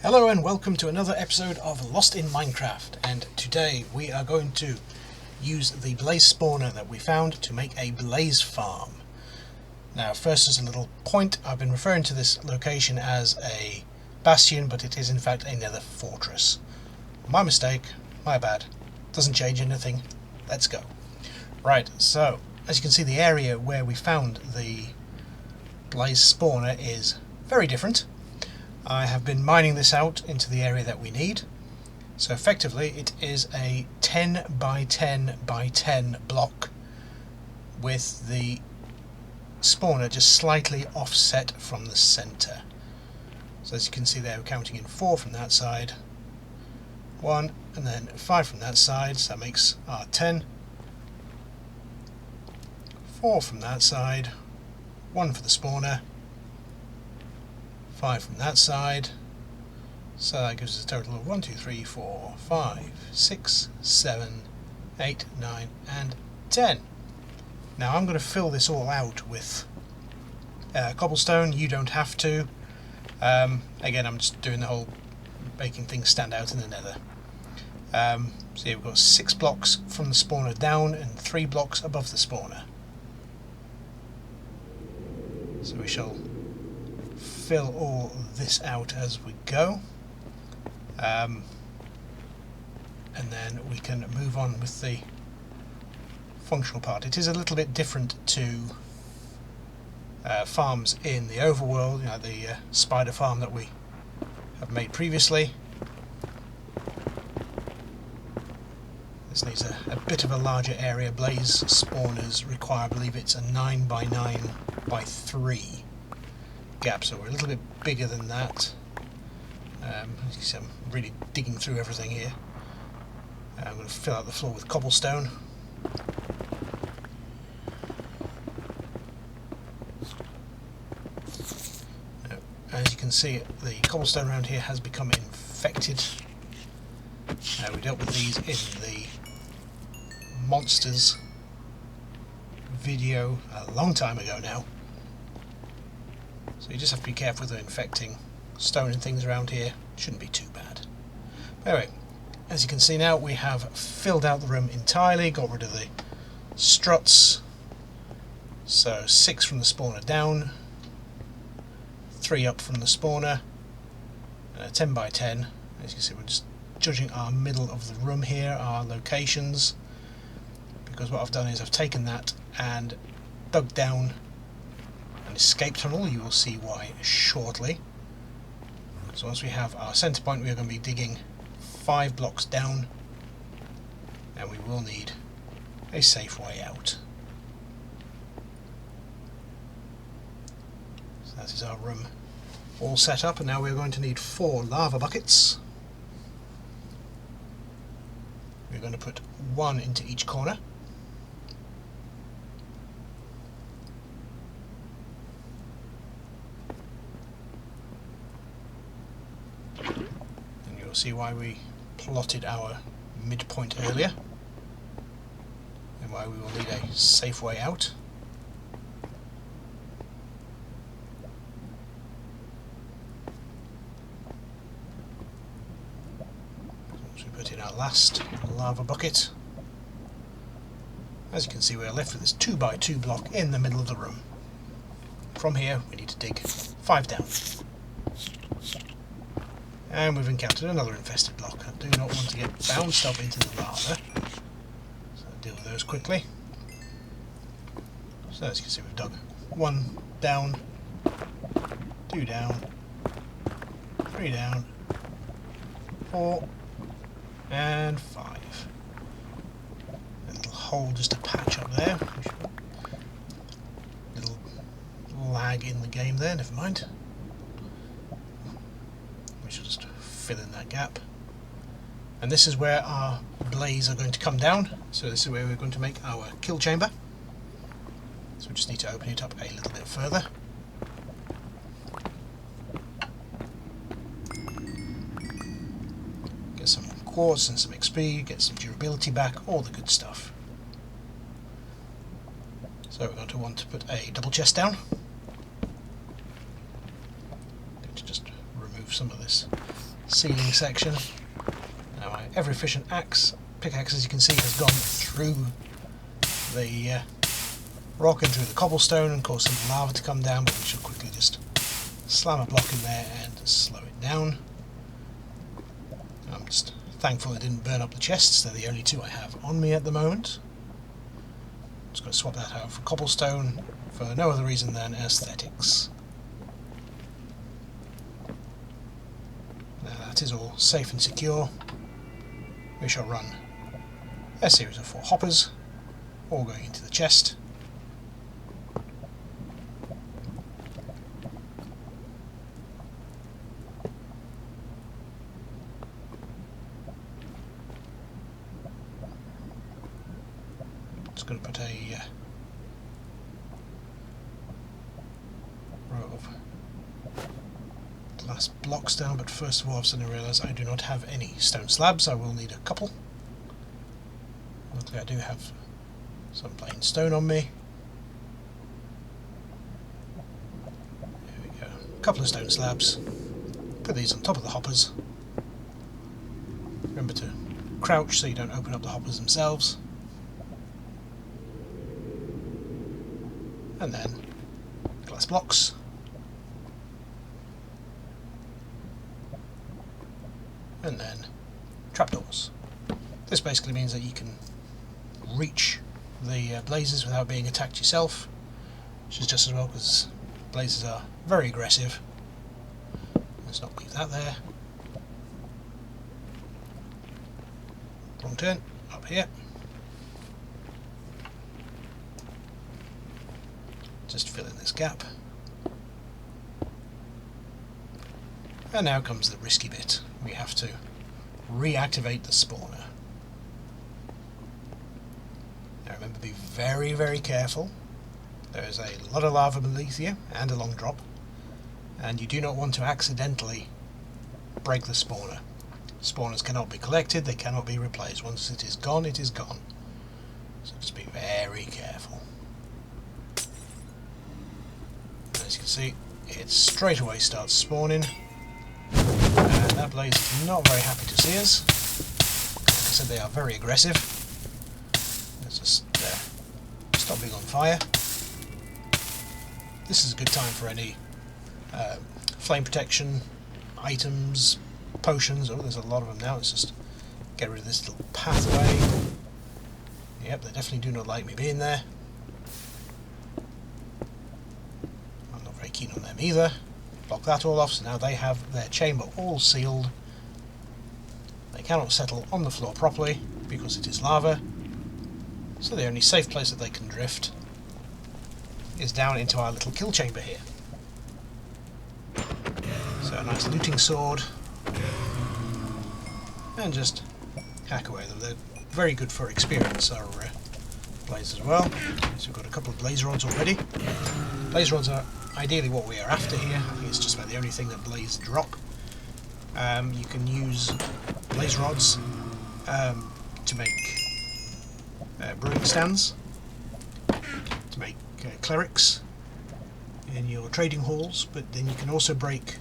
Hello and welcome to another episode of Lost in Minecraft, and today we are going to use the blaze spawner that we found to make a blaze farm. Now first, as a little point, I've been referring to this location as a bastion, but it is in fact a Nether Fortress. My mistake, my bad, doesn't change anything. Let's go. Right, so as you can see, the area where we found the blaze spawner is very different. I have been mining this out into the area that we need. So effectively it is a 10 by 10 by 10 block with the spawner just slightly offset from the center. So as you can see there, we're counting in 4 from that side, 1 and then 5 from that side, so that makes our 10, 4 from that side, 1 for the spawner, 5 from that side, so that gives us a total of 1, 2, 3, 4, 5, 6, 7, 8, 9 and 10. Now I'm going to fill this all out with cobblestone. You don't have to. Again, I'm just doing the whole making things stand out in the nether. So here we've got 6 blocks from the spawner down and 3 blocks above the spawner. So we shall fill all this out as we go, and then we can move on with the functional part. It is a little bit different to farms in the overworld, you know, the spider farm that we have made previously. This needs a bit of a larger area. Blaze spawners require, I believe it's a 9 by 9 by 3 gap, so we're a little bit bigger than that. As you can see, I'm really digging through everything here. I'm going to fill out the floor with cobblestone. Now, as you can see, the cobblestone around here has become infected. We dealt with these in the monsters video a long time ago now. So you just have to be careful with the infecting stone and things around here. Shouldn't be too bad. But anyway, as you can see now, we have filled out the room entirely, got rid of the struts. So 6 from the spawner down, 3 up from the spawner, and a 10 by 10. As you can see, we're just judging our middle of the room here, our locations, because what I've done is I've taken that and dug down an escape tunnel. You will see why shortly. So once we have our centre point, we are going to be digging 5 blocks down, and we will need a safe way out. So that is our room all set up, and now we're going to need 4 lava buckets. We're going to put 1 into each corner. See why we plotted our midpoint earlier, and why we will need a safe way out. So we put in our last lava bucket. As you can see, we are left with this 2 by 2 block in the middle of the room. From here we need to dig 5 down. And we've encountered another infested block. I do not want to get bounced up into the lava, so I'll deal with those quickly. So as you can see, we've dug 1 down, 2 down, 3 down, 4 and 5. A little hole just to patch up there. Little lag in the game there, never mind. We shall just fill in that gap, and this is where our blaze are going to come down. So this is where we're going to make our kill chamber. So we just need to open it up a little bit further. Get some quartz and some XP, get some durability back, all the good stuff. So we're going to want to put a double chest down. Going to just remove some of this ceiling section. Now my ever efficient pickaxe, as you can see, has gone through the rock and through the cobblestone and caused some lava to come down, but we shall quickly just slam a block in there and slow it down. I'm just thankful it didn't burn up the chests. They're the only two I have on me at the moment. Just going to swap that out for cobblestone for no other reason than aesthetics. Now that is all safe and secure. We shall run a series of 4 hoppers, all going into the chest. Just going to put a row of glass blocks down, but first of all I've suddenly realised I do not have any stone slabs. I will need a couple. Luckily I do have some plain stone on me. There we go. A couple of stone slabs. Put these on top of the hoppers. Remember to crouch so you don't open up the hoppers themselves. And then glass blocks. And then trapdoors. This basically means that you can reach the blazes without being attacked yourself, which is just as well because blazes are very aggressive. Let's not leave that there. Wrong turn, up here. Just fill in this gap. And now comes the risky bit. We have to reactivate the spawner. Now remember, be very, very careful. There is a lot of lava beneath you and a long drop, and you do not want to accidentally break the spawner. Spawners cannot be collected, they cannot be replaced. Once it is gone, it is gone. So just be very careful. As you can see, it straight away starts spawning, and that blaze is not very happy to see us. Like I said, they are very aggressive. Let's just stop being on fire. This is a good time for any flame protection items, potions. Oh, there's a lot of them now. Let's just get rid of this little pathway. Yep, they definitely do not like me being there. I'm not very keen on them either. Block that all off, so now they have their chamber all sealed. They cannot settle on the floor properly because it is lava. So the only safe place that they can drift is down into our little kill chamber here. So a nice looting sword. And just hack away them. They're very good for experience, our blaze as well. So we've got a couple of blaze rods already. Blaze rods are ideally what we are after here. I think it's just about the only thing that blaze drop. You can use blaze rods to make brewing stands, to make clerics in your trading halls, but then you can also break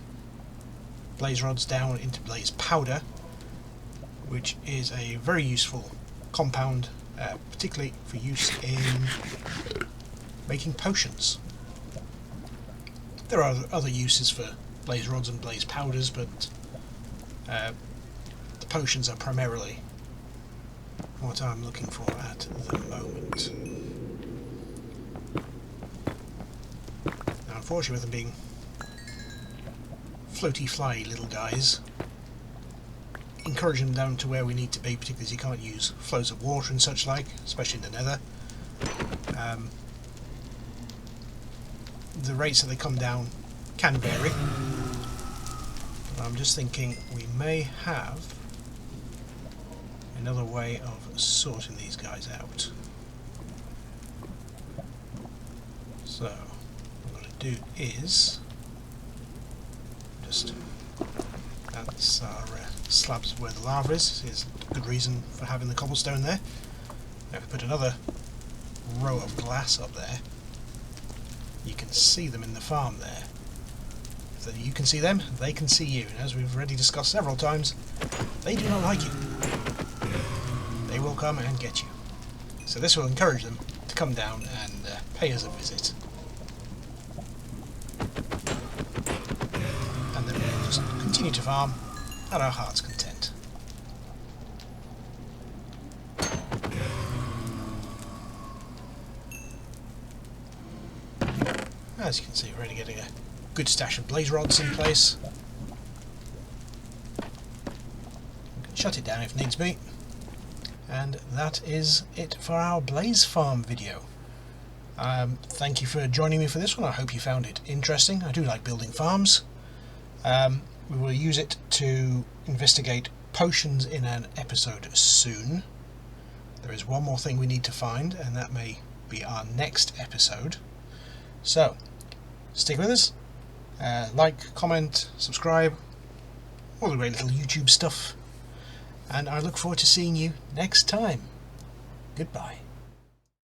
blaze rods down into blaze powder, which is a very useful compound, particularly for use in making potions. There are other uses for blaze rods and blaze powders, but the potions are primarily what I'm looking for at the moment. Now, unfortunately, with them being floaty, flyy little guys, encouraging them down to where we need to be, particularly as you can't use flows of water and such like, especially in the nether. The rates that they come down can vary. But I'm just thinking we may have another way of sorting these guys out. So what I'm going to do is just, that's our slabs of where the lava is. Here's a good reason for having the cobblestone there. Now if we put another row of glass up there, you can see them in the farm there If you can see them, they can see you. And as we've already discussed several times, they do not like you. They will come and get you. So this will encourage them to come down and pay us a visit. And then we'll just continue to farm at our heart's content. As you can see, we're already getting a good stash of blaze rods in place. We can shut it down if needs be. And that is it for our blaze farm video. Thank you for joining me for this one. I hope you found it interesting. I do like building farms. We will use it to investigate potions in an episode soon. There is one more thing we need to find, and that may be our next episode. So, stick with us. Like, comment, subscribe, all the great little YouTube stuff. And I look forward to seeing you next time. Goodbye.